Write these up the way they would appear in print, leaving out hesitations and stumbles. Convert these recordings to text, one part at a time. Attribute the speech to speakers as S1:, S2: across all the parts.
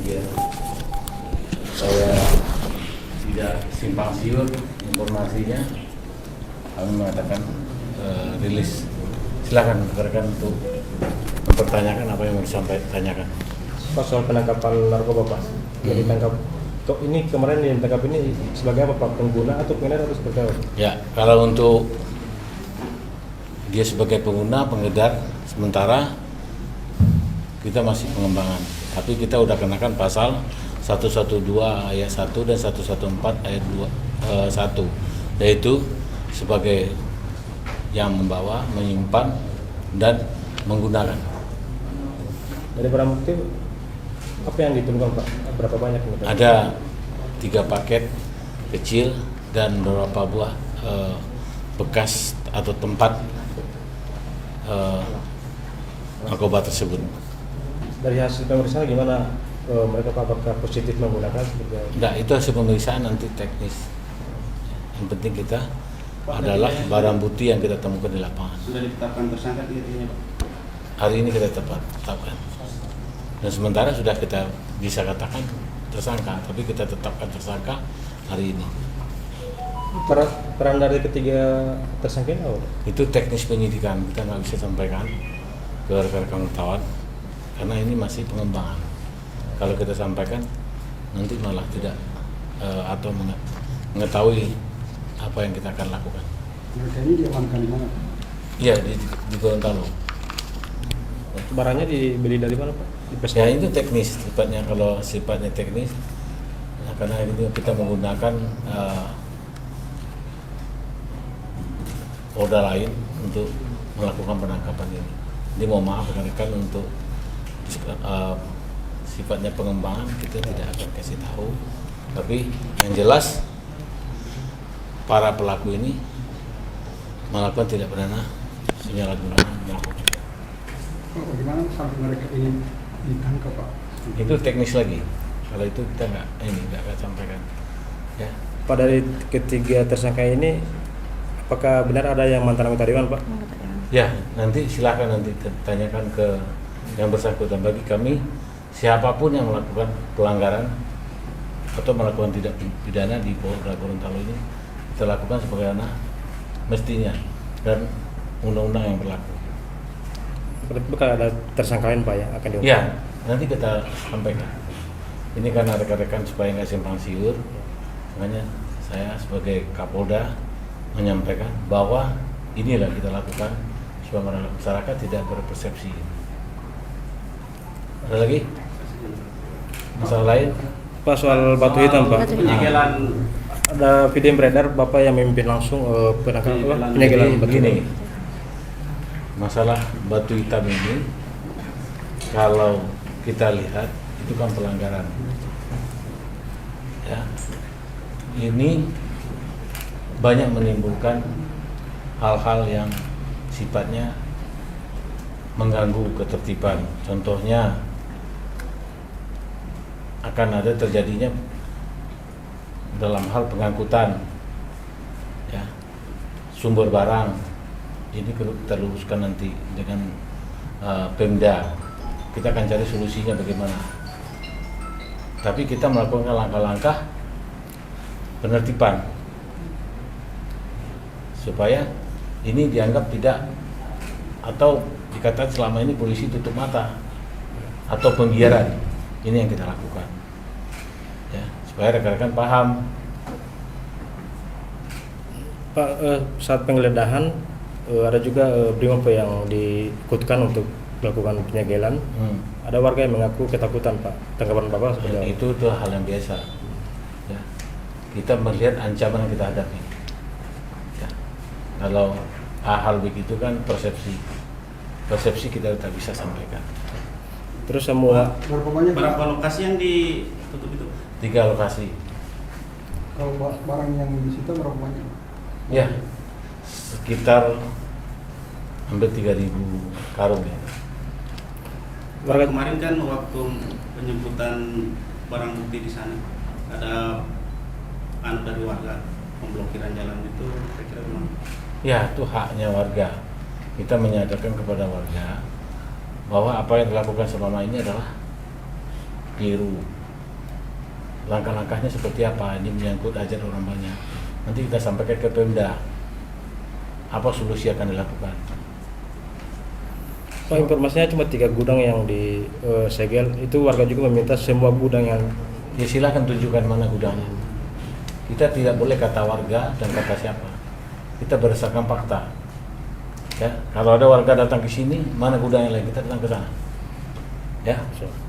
S1: Dia saya tidak simpang siur informasinya, kami mengatakan rilis. Silakan rekan untuk mempertanyakan apa yang mau disampaikan.
S2: Pak, soal penangkapan narkoba Pak, yang ditangkap ini kemarin yang ditangkap ini sebagai apa Pak, pengguna atau pengedar atau seperti apa?
S1: Ya, kalau untuk dia sebagai pengguna, pengedar, sementara kita masih pengembangan. Tapi kita udah kenakan pasal 112 ayat 1 dan 114 ayat 1, yaitu sebagai yang membawa, menyimpan, dan menggunakan.
S2: Dari barang bukti apa yang ditemukan Pak? Berapa banyak?
S1: Ada 3 paket kecil dan beberapa buah bekas atau tempat narkoba tersebut.
S2: Dari hasil pemeriksaan gimana mereka Pak, apakah positif menggunakan seperti apa?
S1: Nah, itu hasil pemeriksaan nanti teknis. Yang penting kita adalah barang bukti yang kita temukan di lapangan.
S3: Sudah ditetapkan tersangka dirinya Pak?
S1: Hari ini kita tetapkan. Dan sementara sudah kita bisa katakan tersangka, tapi kita tetapkan tersangka hari ini.
S2: Peran dari ketiga tersangka ini apa?
S1: Itu teknis penyidikan, kita nggak bisa sampaikan ke rekan-rekan wartawan karena ini masih pengembangan. Kalau kita sampaikan nanti malah tidak atau mengetahui apa yang kita akan lakukan.
S3: Mereka ini diamankan di mana?
S1: Iya, di Gorontalo.
S2: Barangnya dibeli dari mana Pak?
S1: Ya itu teknis, sifatnya kalau sifatnya teknis, nah, karena ini kita menggunakan polda lain untuk melakukan penangkapan ini. Jadi mohon maaf rekan-rekan untuk sifatnya pengembangan kita tidak akan kasih tahu, tapi yang jelas para pelaku ini melakukan tindak pidana penyalahgunaan narkoba.
S3: Bagaimana sampai mereka ini ditangkap Pak?
S1: Itu teknis lagi. Kalau itu kita nggak akan sampaikan. Ya.
S2: Pak, dari ketiga tersangka ini apakah benar ada yang mantan anggota dewan Pak?
S1: Ya, nanti silakan nanti tanyakan ke yang bersangkutan. Bagi kami, siapapun yang melakukan pelanggaran atau melakukan tindak pidana di Polda Gorontalo ini kita lakukan sebagaimana mestinya dan undang-undang yang berlaku.
S2: Berarti bakal ada tersangka lain Pak yang akan dihukum?
S1: Ya, nanti kita sampaikan. Ini karena rekan-rekan supaya nggak simpang siur, makanya saya sebagai Kapolda menyampaikan bahwa inilah kita lakukan supaya masyarakat tidak berpersepsi. Ada lagi? Masalah lain?
S2: Pak, soal batu hitam Pak.
S3: Penyegelan
S2: Ada video yang beredar Bapak yang memimpin langsung penyegelan batu.
S1: Begini, masalah batu hitam ini kalau kita lihat itu kan pelanggaran. Ya, ini banyak menimbulkan hal-hal yang sifatnya mengganggu ketertiban. Contohnya akan ada terjadinya dalam hal pengangkutan, ya, sumber barang. Ini kita luruskan nanti dengan Pemda. Kita akan cari solusinya bagaimana. Tapi kita melakukan langkah-langkah penertiban supaya ini dianggap tidak, atau dikatakan selama ini polisi tutup mata atau pembiaran. Ini yang kita lakukan, ya, supaya rekan-rekan paham.
S2: Pak, saat penggeledahan ada juga brimob yang diikutkan untuk melakukan penyegelan. Ada warga yang mengaku ketakutan Pak. Tanggapan Bapak seperti apa?
S1: Itu hal yang biasa. Ya. Kita melihat ancaman yang kita hadapi. Ya. Kalau hal begitu kan persepsi kita tak bisa sampaikan.
S2: Terus semua
S3: berapa lokasi yang ditutup itu?
S1: 3 lokasi.
S3: Kalau barang yang disita berapa banyak?
S1: Ya, sekitar hampir 3.000 karung ya.
S2: warga
S3: Kemarin kan waktu penjemputan barang bukti di sana ada dari warga pemblokiran jalan itu, kira-kira gimana?
S1: Ya, itu haknya warga. Kita menyadarkan kepada warga bahwa apa yang dilakukan selama ini adalah keliru. Langkah-langkahnya seperti apa? Ini menyangkut hajat orang banyak. Nanti kita sampaikan ke Pemda. Apa solusi akan dilakukan?
S2: Pak, informasinya cuma 3 gudang yang disegel. Itu warga juga meminta semua gudang yang
S1: Ya silakan tunjukkan mana gudangnya. Kita tidak boleh kata warga dan kata siapa. Kita berdasarkan fakta. Ya, kalau ada warga datang ke sini, mana gudang yang lain, kita datang ke sana. Ya,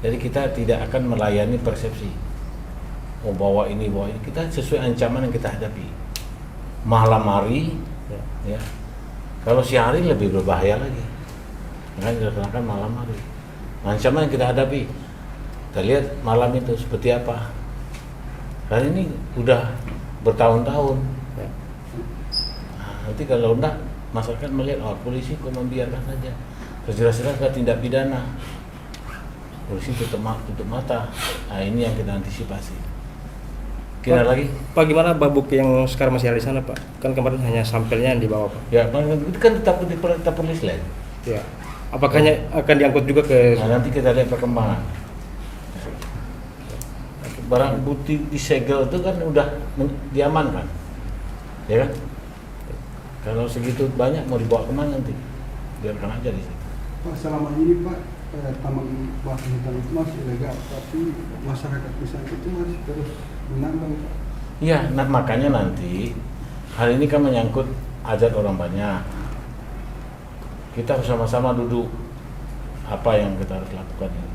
S1: jadi kita tidak akan melayani persepsi. Oh bawa ini, kita sesuai ancaman yang kita hadapi. Malam hari, ya. Kalau siang hari lebih berbahaya lagi. Makanya dilaksanakan malam hari. Ancaman yang kita hadapi, kita lihat malam itu seperti apa. Hari ini udah bertahun-tahun. Nah, nanti kalau enggak, masyarakat melihat, oh polisi kok membiarkan saja. Jelas-jelas ada tindak pidana. Polisi tutup mata. Nah ini yang kita antisipasi. Kira lagi?
S2: Pak, gimana babuk yang sekarang masih ada di sana, Pak? Kan kemarin hanya sampelnya yang dibawa, Pak.
S1: Ya, itu kan tetap polis lain.
S2: Ya. Apakah akan diangkut juga ke?
S1: Nah, nanti kita lihat perkembangan. Barang bukti disegel itu kan udah diamankan, ya kan? Kalau segitu banyak mau dibawa kemana nanti? Biarkan aja di situ.
S4: Pak, selama ini Pak, taman bakau hutan itu masih legal, tapi masyarakat di sana itu masih terus menambang, Pak.
S1: Iya, nah makanya nanti hari ini kan menyangkut hajat orang banyak. Kita bersama-sama duduk apa yang kita harus lakukan ini.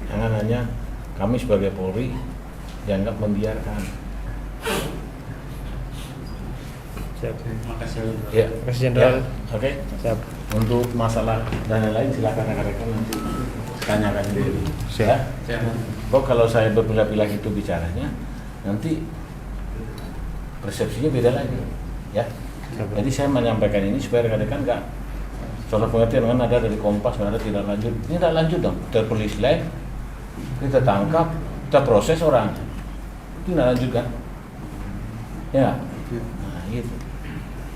S1: Jangan hanya kami sebagai Polri dianggap membiarkan.
S2: Siap.
S3: Terima kasih.
S1: Ya,
S2: Terima kasih, Jenderal.
S1: Ya, oke.
S2: Siap.
S1: Untuk masalah dan lain-lain silakan rekan-rekan nanti tanyakan sendiri.
S2: Siap.
S1: Ya. Kok kalau saya berpilah-pilah itu bicaranya, nanti persepsinya beda lagi, ya.
S2: Siap.
S1: Jadi saya menyampaikan ini supaya rekan-rekan nggak salah pengertian, kan ada dari Kompas, ada tidak lanjut. Ini tidak lanjut dong. Kita polisi lain, kita tangkap, kita proses orang, itu tidak lanjut kan? Ya. Nah, gitu.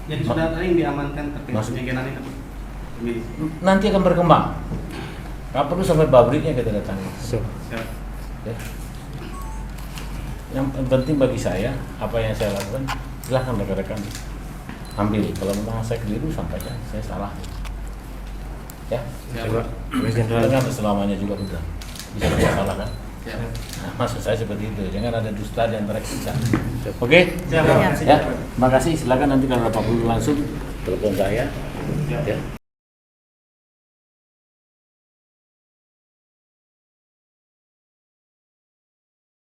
S3: Jadi sudah ada yang diamankan terkait
S1: Mas-
S3: penyegelan itu? Ini.
S1: Nanti akan berkembang. Nggak perlu sampai pabriknya kita datangi.
S2: Siap.
S3: Siap.
S1: Ya. Yang penting bagi saya, apa yang saya lakukan, silahkan rekan-rekan ambil. Kalau memang saya keliru, sampaikan saya salah. Ya,
S2: Siap, Pak. Terima kasih, Jenderal.
S1: dengan selamanya juga betul. Bisa salah kan?
S3: Siap.
S1: Nah, maksud saya seperti itu. Jangan ada dusta di antara kita. Oke?
S3: Siap.
S1: Ya, terima kasih. Silakan nanti kalau ada apa-apa langsung telepon saya. Ya.